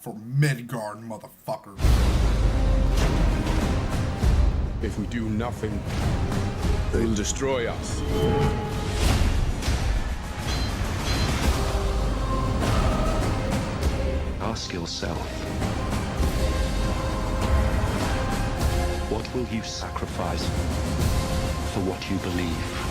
for Midgard, motherfucker. If we do nothing, they'll destroy us. Ask yourself, what will you sacrifice for what you believe?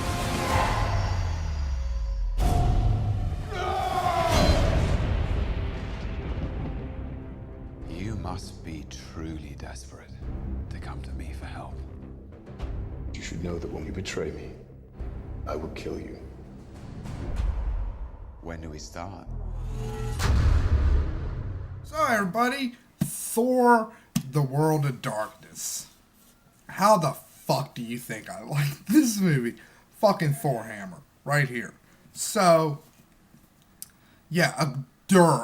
You must be truly desperate to come to me for help. You should know that when you betray me, I will kill you. When do we start? So everybody, Thor, The World of Darkness. How the fuck do you think I like this movie? Fucking Thor hammer, right here. So, yeah,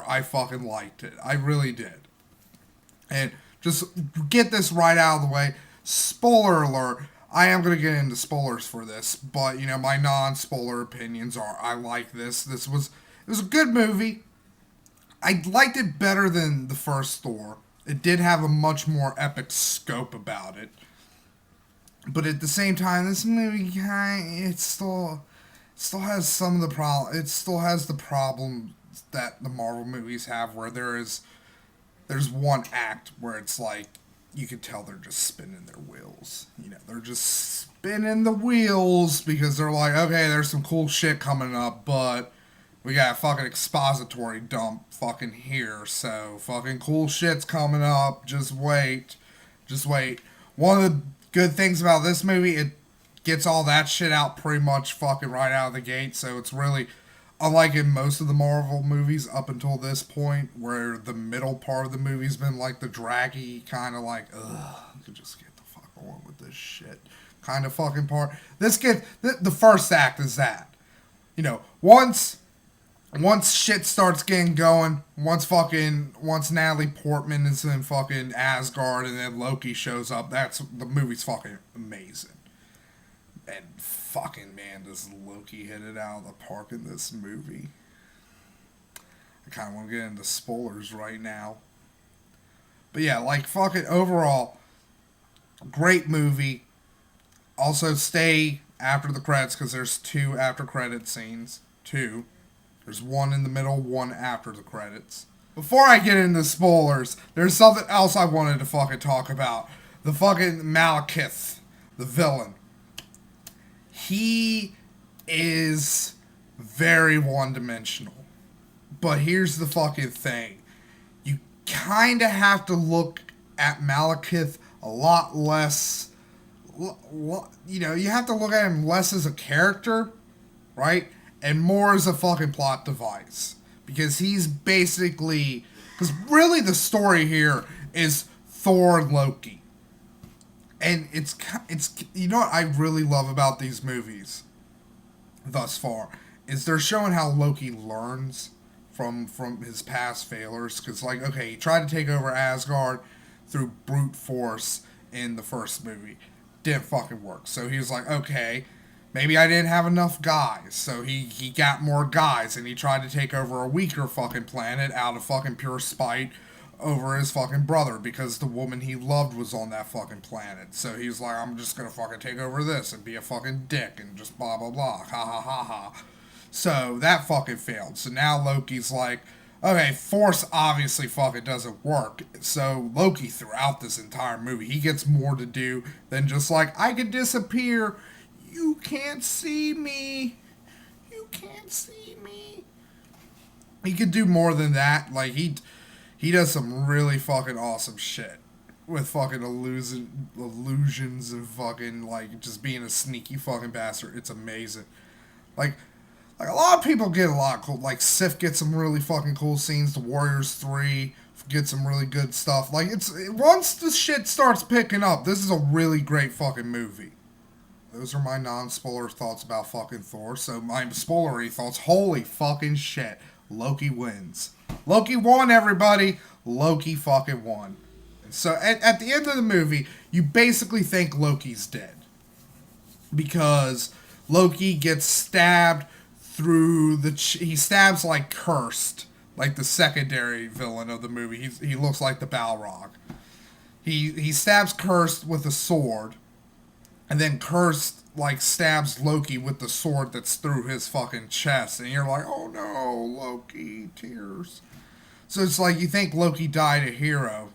I fucking liked it. I really did. And just get this right out of the way. Spoiler alert. I am going to get into spoilers for this, but, you know, my non-spoiler opinions are, I like this. It was a good movie. I liked it better than the first Thor. It did have a much more epic scope about it. But at the same time, this movie it still has some of the it still has the problems that the Marvel movies have, where there's one act where it's like you can tell they're just spinning their wheels. You know, they're just spinning the wheels because they're like, okay, there's some cool shit coming up, but we got a fucking expository dump fucking here, so fucking cool shit's coming up. Just wait. One of the good things about this movie, it gets all that shit out pretty much fucking right out of the gate, so it's really, unlike in most of the Marvel movies up until this point, where the middle part of the movie's been like the draggy kind of like, ugh, you can just get the fuck on with this shit kind of fucking part. The first act is that. You know, once shit starts getting going, once Natalie Portman is in fucking Asgard and then Loki shows up, the movie's fucking amazing. And fucking man, does Loki hit it out of the park in this movie. I kind of want to get into spoilers right now. But yeah, like fucking overall, great movie. Also stay after the credits because there's 2 after credit scenes. 2. There's one in the middle, one after the credits. Before I get into spoilers, there's something else I wanted to fucking talk about. The fucking Malekith, the villain. He is very one-dimensional. But here's the fucking thing. You kind of have to look at Malekith a lot less. You know, you have to look at him less as a character, right? And more as a fucking plot device. Because he's basically... Because really the story here is Thor and Loki. And it's you know what I really love about these movies thus far? Is they're showing how Loki learns from his past failures. Because, like, okay, he tried to take over Asgard through brute force in the first movie. Didn't fucking work. So he was like, okay... Maybe I didn't have enough guys, so he got more guys, and he tried to take over a weaker fucking planet out of fucking pure spite over his fucking brother, because the woman he loved was on that fucking planet. So he's like, I'm just gonna fucking take over this and be a fucking dick and just blah blah blah, ha ha ha ha. So that fucking failed. So now Loki's like, okay, force obviously fucking doesn't work. So Loki throughout this entire movie, he gets more to do than just like, I could disappear. You can't see me. You can't see me. He could do more than that. Like, he does some really fucking awesome shit. With fucking illusions and fucking, like, just being a sneaky fucking bastard. It's amazing. Like a lot of people get a lot of cool. Like, Sif gets some really fucking cool scenes. The Warriors 3 get some really good stuff. Like, once the shit starts picking up, this is a really great fucking movie. Those are my non-spoiler thoughts about fucking Thor. So my spoilery thoughts, holy fucking shit. Loki wins. Loki won, everybody. Loki fucking won. So at the end of the movie, you basically think Loki's dead. Because Loki gets stabbed through he stabs like cursed like the secondary villain of the movie. He looks like the Balrog. He stabs Cursed with a sword, and then Cursed like stabs Loki with the sword that's through his fucking chest, and you're like, oh no, Loki, tears. So it's like you think Loki died a hero,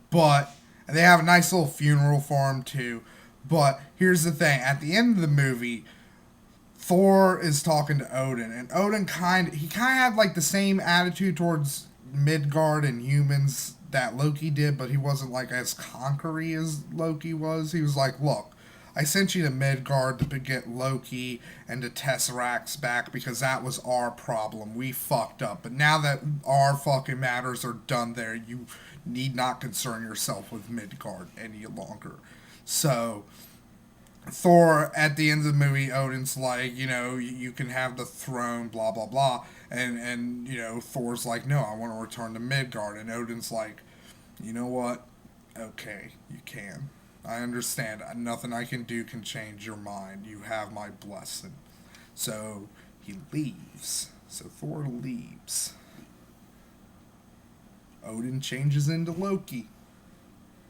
but and they have a nice little funeral for him too. But here's the thing: at the end of the movie, Thor is talking to Odin, and Odin kind of had like the same attitude towards Midgard and humans that Loki did, but he wasn't like as conquery as Loki was. He was like, look, I sent you to Midgard to get Loki and the Tesseracts back because that was our problem. We fucked up. But now that our fucking matters are done there, you need not concern yourself with Midgard any longer. So, Thor, at the end of the movie, Odin's like, you can have the throne, blah, blah, blah. And Thor's like, no, I want to return to Midgard. And Odin's like, you know what? Okay, you can. I understand. Nothing I can do can change your mind. You have my blessing. So he leaves. So Thor leaves. Odin changes into Loki.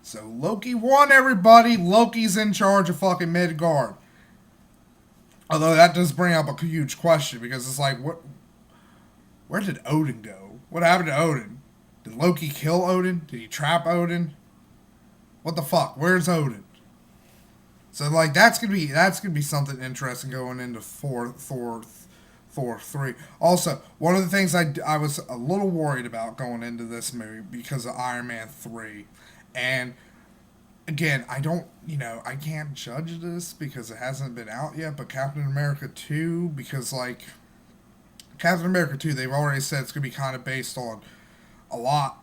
So Loki won, everybody. Loki's in charge of fucking Midgard. Although that does bring up a huge question, because it's like, where did Odin go? What happened to Odin? Did Loki kill Odin? Did he trap Odin? What the fuck? Where's Odin? So like that's gonna be something interesting going into Thor 3. Also, one of the things I was a little worried about going into this movie because of Iron Man 3, and again, I can't judge this because it hasn't been out yet, but Captain America 2, because like Captain America 2, they've already said it's gonna be kind of based on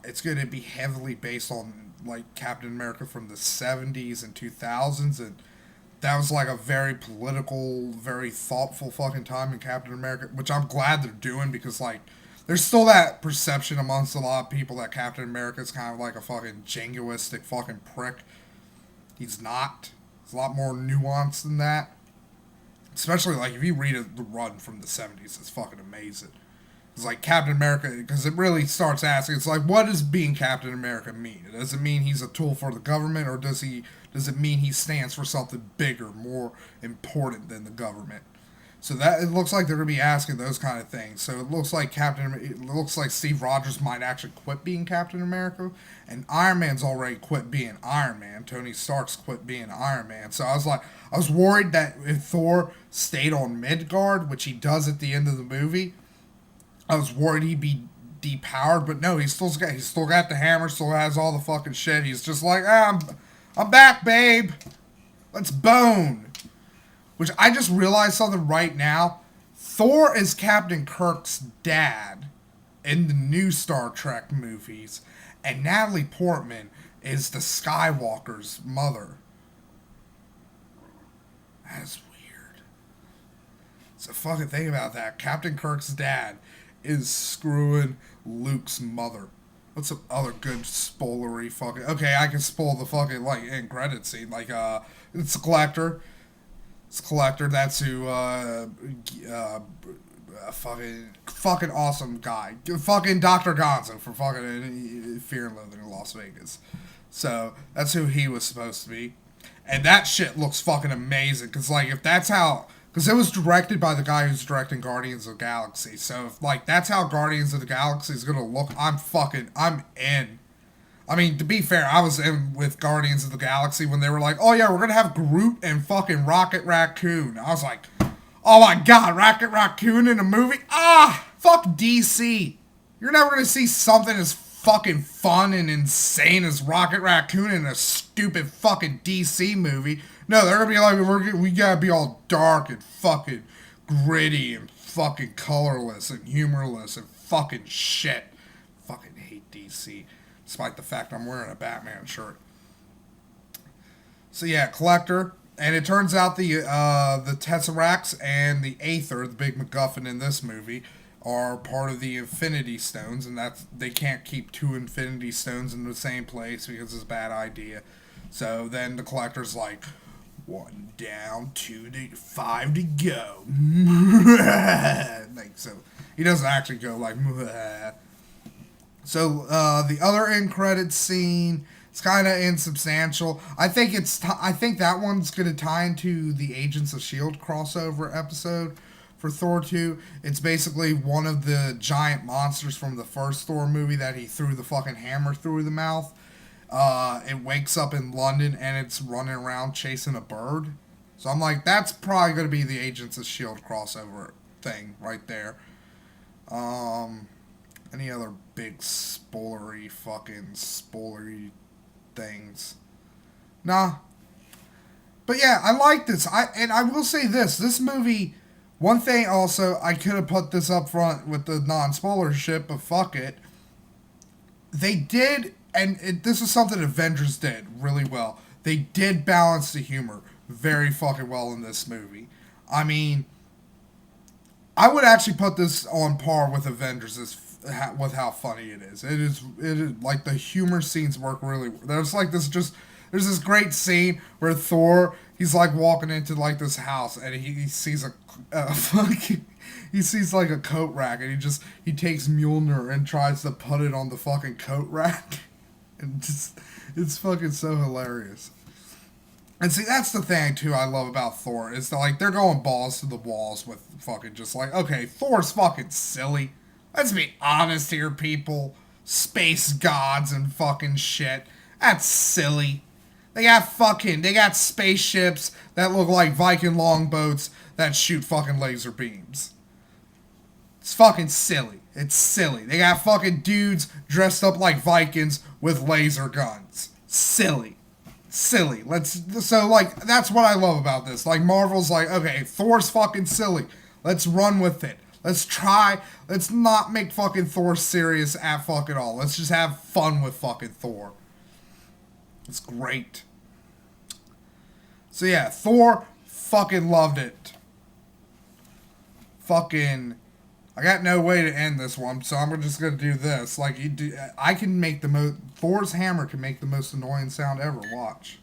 it's gonna be heavily based on like Captain America from the 70s and 2000s, and that was like a very political, very thoughtful fucking time in Captain America, which I'm glad they're doing, because like there's still that perception amongst a lot of people that Captain America is kind of like a fucking jingoistic fucking prick. He's not. It's a lot more nuanced than that. Especially like if you read the run from the 70s, it's fucking amazing. It's like Captain America, because it really starts asking, it's like, what does being Captain America mean? Does it mean he's a tool for the government, or does it mean he stands for something bigger, more important than the government? So that, it looks like they're going to be asking those kind of things. So it looks like Steve Rogers might actually quit being Captain America, and Iron Man's already quit being Iron Man. Tony Stark's quit being Iron Man. So I was worried that if Thor stayed on Midgard, which he does at the end of the movie, I was worried he'd be depowered, but no, he's still got the hammer, still has all the fucking shit. He's just like, I'm back, babe. Let's bone. Which I just realized something right now. Thor is Captain Kirk's dad in the new Star Trek movies, and Natalie Portman is the Skywalker's mother. That's weird. So fucking think about that. Captain Kirk's dad is screwing Luke's mother. What's some other good spoilery fucking... Okay, I can spoil the fucking, like, end credit scene. Like, it's a collector. It's a collector. That's who, fucking awesome guy. Fucking Dr. Gonzo for fucking Fear and Loathing in Las Vegas. So, that's who he was supposed to be. And that shit looks fucking amazing. Because, like, if that's how... Because it was directed by the guy who's directing Guardians of the Galaxy. So, if, like, that's how Guardians of the Galaxy is going to look, I'm in. I mean, to be fair, I was in with Guardians of the Galaxy when they were like, oh yeah, we're going to have Groot and fucking Rocket Raccoon. I was like, oh my god, Rocket Raccoon in a movie? Fuck DC. You're never going to see something as fucking fun and insane as Rocket Raccoon in a stupid fucking DC movie. No, they're gonna be like, we gotta be all dark and fucking gritty and fucking colorless and humorless and fucking shit. Fucking hate DC, despite the fact I'm wearing a Batman shirt. So yeah, collector, and it turns out the Tesseracts and the Aether, the big MacGuffin in this movie, are part of the Infinity Stones, and they can't keep 2 Infinity Stones in the same place because it's a bad idea. So then the collector's like, 1 down, 5 to go. Like, so He doesn't actually go like, "Mwah." So the other end credits scene, it's kind of insubstantial. I think I think that one's gonna tie into the Agents of Shield crossover episode for Thor 2. It's basically one of the giant monsters from the first Thor movie that he threw the fucking hammer through the mouth. It wakes up in London and it's running around chasing a bird. So I'm like, that's probably gonna be the Agents of Shield crossover thing right there. Any other big spoilery things? Nah. But yeah, I like this. I will say this movie, one thing also, I could have put this up front with the non-spoiler shit, but fuck it. They did, this is something Avengers did really well. They did balance the humor very fucking well in this movie. I mean, I would actually put this on par with Avengers with how funny it is. It is like the humor scenes work really. There's this great scene where Thor, he's like walking into like this house and he sees he sees like a coat rack and he takes Mjolnir and tries to put it on the fucking coat rack. And it's fucking so hilarious. And see, that's the thing, too, I love about Thor, is that, like, they're going balls to the walls with fucking just like, okay, Thor's fucking silly. Let's be honest here, people. Space gods and fucking shit. That's silly. They got spaceships that look like Viking longboats that shoot fucking laser beams. It's fucking silly. It's silly. They got fucking dudes dressed up like Vikings with laser guns. Silly. So like, that's what I love about this. Like, Marvel's like, okay, Thor's fucking silly. Let's run with it. Let's not make fucking Thor serious at fucking all. Let's just have fun with fucking Thor. It's great. So yeah, Thor, fucking loved it. Fucking, I got no way to end this one, so I'm just gonna do this. Like, I can make Thor's hammer can make the most annoying sound ever. Watch.